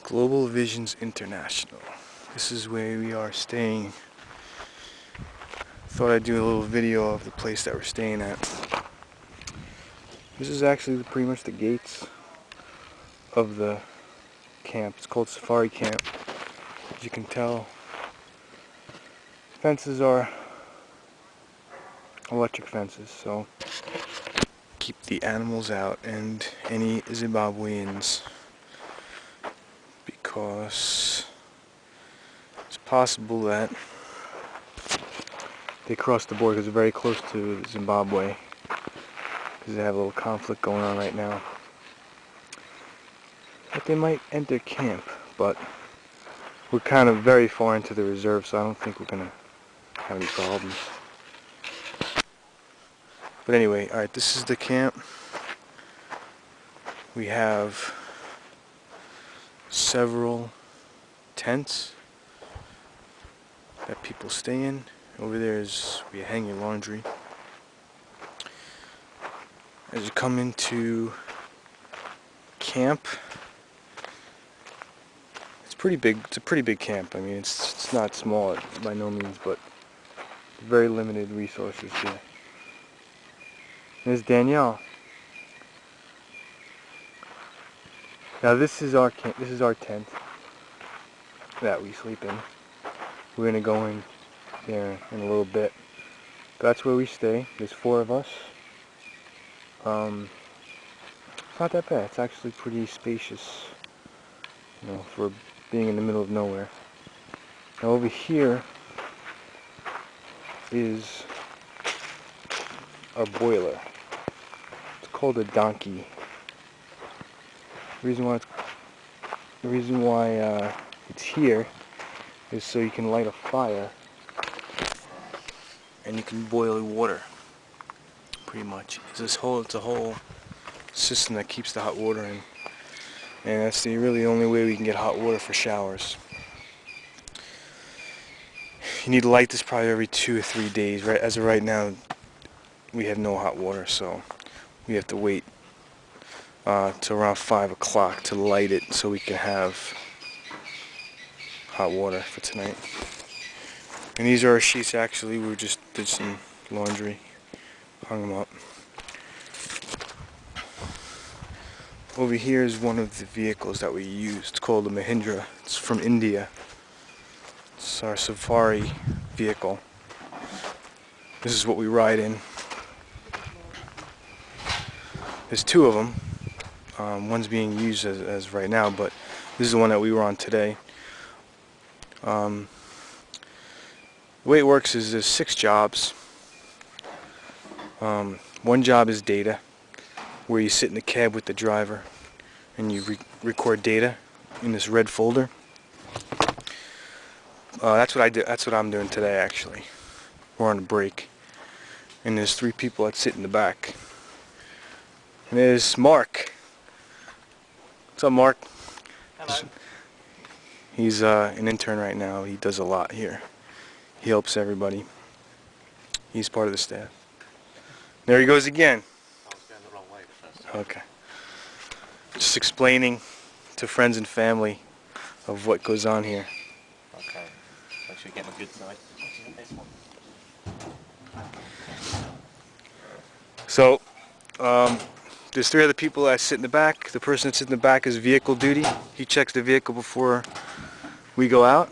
Global Visions International. This is where we are staying. Thought I'd do a little video of the place that we're staying at. This is actually pretty much the gates of the camp. It's called Safari Camp. As you can tell, fences are electric fences, so keep the animals out and any Zimbabweans, because it's possible that they cross the border because they're very close to Zimbabwe, because they have a little conflict going on right now. But they might enter camp, but we're kind of very far into the reserve, so I don't think we're gonna have any problems. But anyway, alright, this is the camp. We have several tents that people stay in. Over there is where you hang your laundry. As you come into camp, it's pretty big. It's a pretty big camp. I mean, it's not small by no means, but very limited resources here. There's Danielle. Now this is our camp. This is our tent that we sleep in. We're gonna go in there in a little bit. That's where we stay. There's 4 of us. It's not that bad. It's actually pretty spacious, you know, for being in the middle of nowhere. Now over here is our boiler. It's called a donkey. The reason why it's here is so you can light a fire and you can boil water. Pretty much, it's a whole system that keeps the hot water in, and that's the really only way we can get hot water for showers. You need to light this probably every 2 or 3 days. Right, as of right now, we have no hot water, so we have to wait till around 5 o'clock to light it so we can have hot water for tonight. And these are our sheets. Actually, we just did some laundry, hung them up. Over here is one of the vehicles that we use. It's called a Mahindra. It's from India. It's our safari vehicle. This is what we ride in. There's 2 of them. One's being used as right now, but this is the one that we were on today. The way it works is there's 6 jobs. One job is data, where you sit in the cab with the driver and you record data in this red folder. That's what I do. That's what I'm doing today. Actually, we're on a break, and there's 3 people that sit in the back. And there's Mark. What's up, Mark? Hello. He's an intern right now. He does a lot here. He helps everybody. He's part of the staff. There he goes again. I was going the wrong way the first time. Okay. Just explaining to friends and family of what goes on here. Okay. Make sure you get my good side. This one. So, there's 3 other people that sit in the back. The person that sits in the back is vehicle duty. He checks the vehicle before we go out.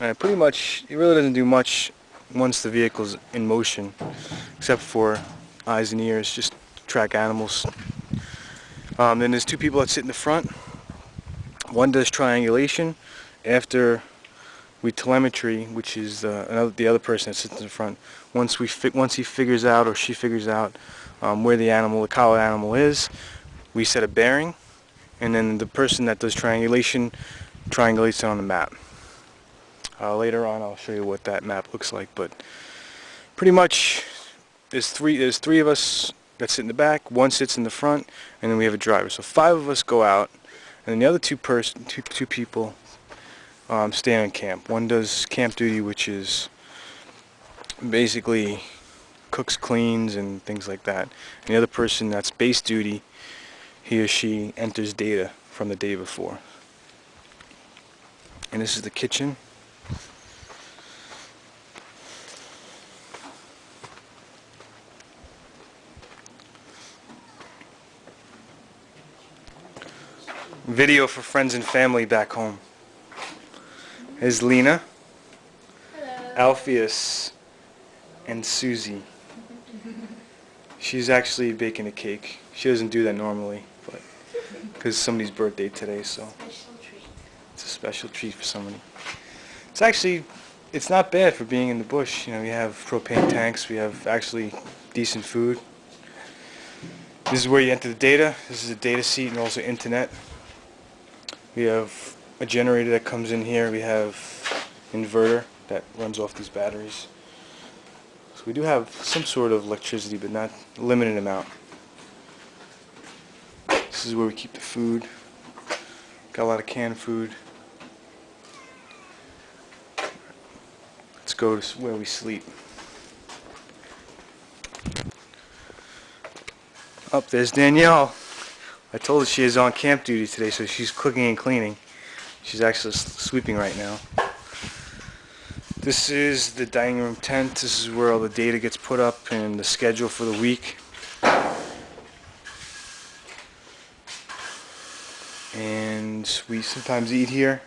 And pretty much, he really doesn't do much once the vehicle's in motion, except for eyes and ears, just track animals. Then there's 2 people that sit in the front. One does triangulation after we telemetry, which is the other person that sits in the front. Once he figures out, or she figures out where the collared animal is, we set a bearing, and then the person that does triangulation triangulates it on the map. Later on, I'll show you what that map looks like, but pretty much there's three of us that sit in the back, 1 sits in the front, and then we have a driver. So 5 of us go out, and then the other two people stay on camp. One does camp duty, which is basically cooks, cleans, and things like that. And the other person that's base duty, he or she enters data from the day before. And this is the kitchen. Video for friends and family back home. Here's Lena, Hello. Alpheus, and Susie. She's actually baking a cake. She doesn't do that normally, but because it's somebody's birthday today, so Special treat. it's a special treat for somebody. It's not bad for being in the bush. You know, we have propane tanks. We have actually decent food. This is where you enter the data. This is a data seat and also internet. We have a generator that comes in here. We have inverter that runs off these batteries. So we do have some sort of electricity, but not a limited amount. This is where we keep the food. Got a lot of canned food. Let's go to where we sleep. Up there's Danielle. I told her she is on camp duty today, so she's cooking and cleaning. She's actually sweeping right now. This is the dining room tent. This is where all the data gets put up and the schedule for the week. And we sometimes eat here.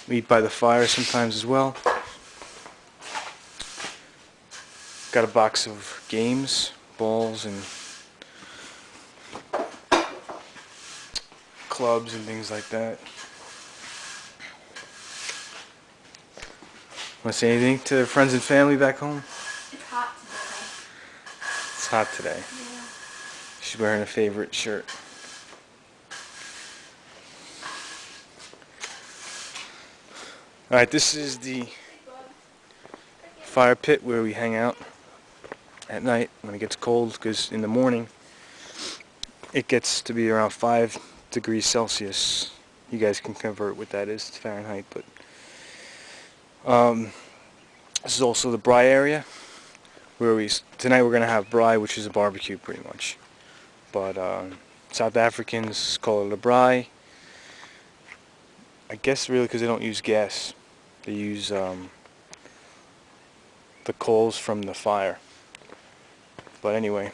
We eat by the fire sometimes as well. Got a box of games, balls, and clubs and things like that. Want to say anything to their friends and family back home? It's hot today. It's hot today. Yeah. She's wearing a favorite shirt. Alright, this is the fire pit where we hang out at night when it gets cold, because in the morning it gets to be around 5 degrees Celsius. You guys can convert what that is to Fahrenheit, but this is also the braai area where tonight we're gonna have braai, which is a barbecue pretty much. But South Africans call it a braai. I guess really because they don't use gas. They use the coals from the fire. But anyway.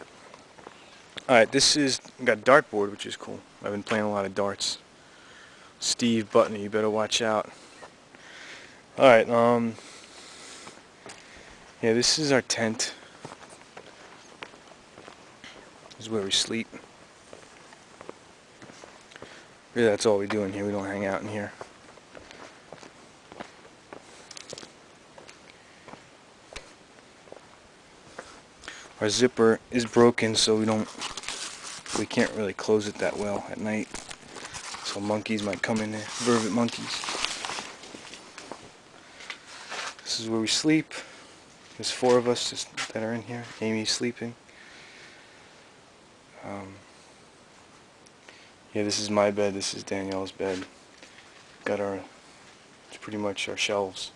Alright, we got a dartboard, which is cool. I've been playing a lot of darts. Steve Butner, you better watch out. Alright, yeah, this is our tent. This is where we sleep. Really, that's all we do in here. We don't hang out in here. Our zipper is broken, so we can't really close it that well at night. So monkeys might come in there, vervet monkeys. This is where we sleep. There's 4 of us that are in here. Amy's sleeping. Yeah, this is my bed. This is Danielle's bed. Got it's pretty much our shelves.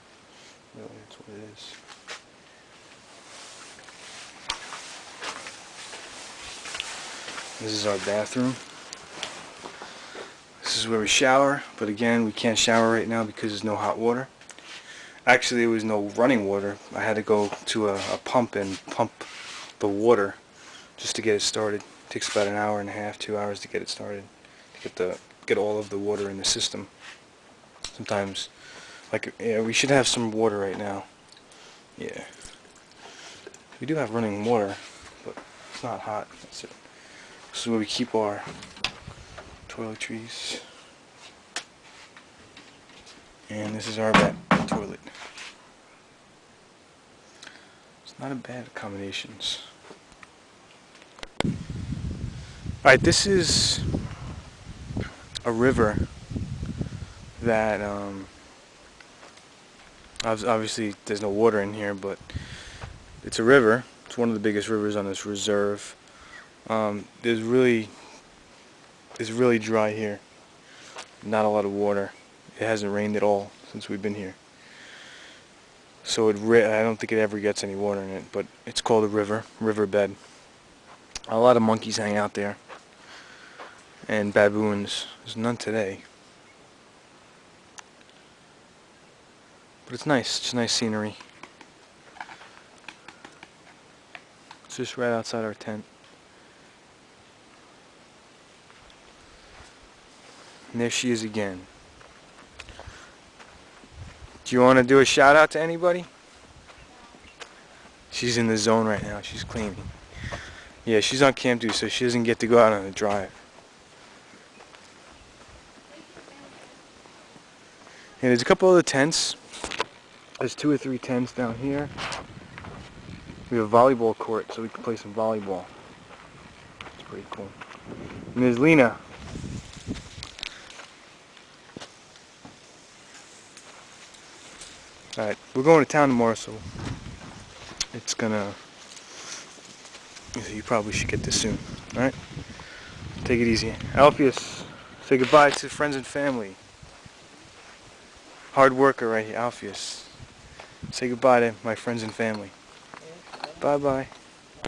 Really, that's what it is. This is our bathroom. This is where we shower, but again, we can't shower right now because there's no hot water. Actually, there was no running water. I had to go to a pump and pump the water just to get it started. It takes about an hour and a half, 2 hours to get it started, to get all of the water in the system. Sometimes, yeah, we should have some water right now. Yeah, we do have running water, but it's not hot. That's it. This is where we keep our toiletries. And this is our toilet. It's not a bad accommodations. Alright, this is a river that obviously there's no water in here, but it's a river. It's one of the biggest rivers on this reserve. It's really dry here. Not a lot of water. It hasn't rained at all since we've been here. So I don't think it ever gets any water in it, but it's called a riverbed. A lot of monkeys hang out there. And baboons. There's none today. But it's nice. It's nice scenery. It's just right outside our tent. And there she is again. Do you want to do a shout out to anybody? She's in the zone right now. She's cleaning. Yeah, she's on camp duty, so she doesn't get to go out on a drive. And there's a couple other tents. There's 2 or 3 tents down here. We have a volleyball court, so we can play some volleyball. It's pretty cool. And there's Lena. Alright, we're going to town tomorrow, so it's gonna... You probably should get this soon. Alright? Take it easy. Alpheus, say goodbye to friends and family. Hard worker right here, Alpheus. Say goodbye to my friends and family. Bye-bye.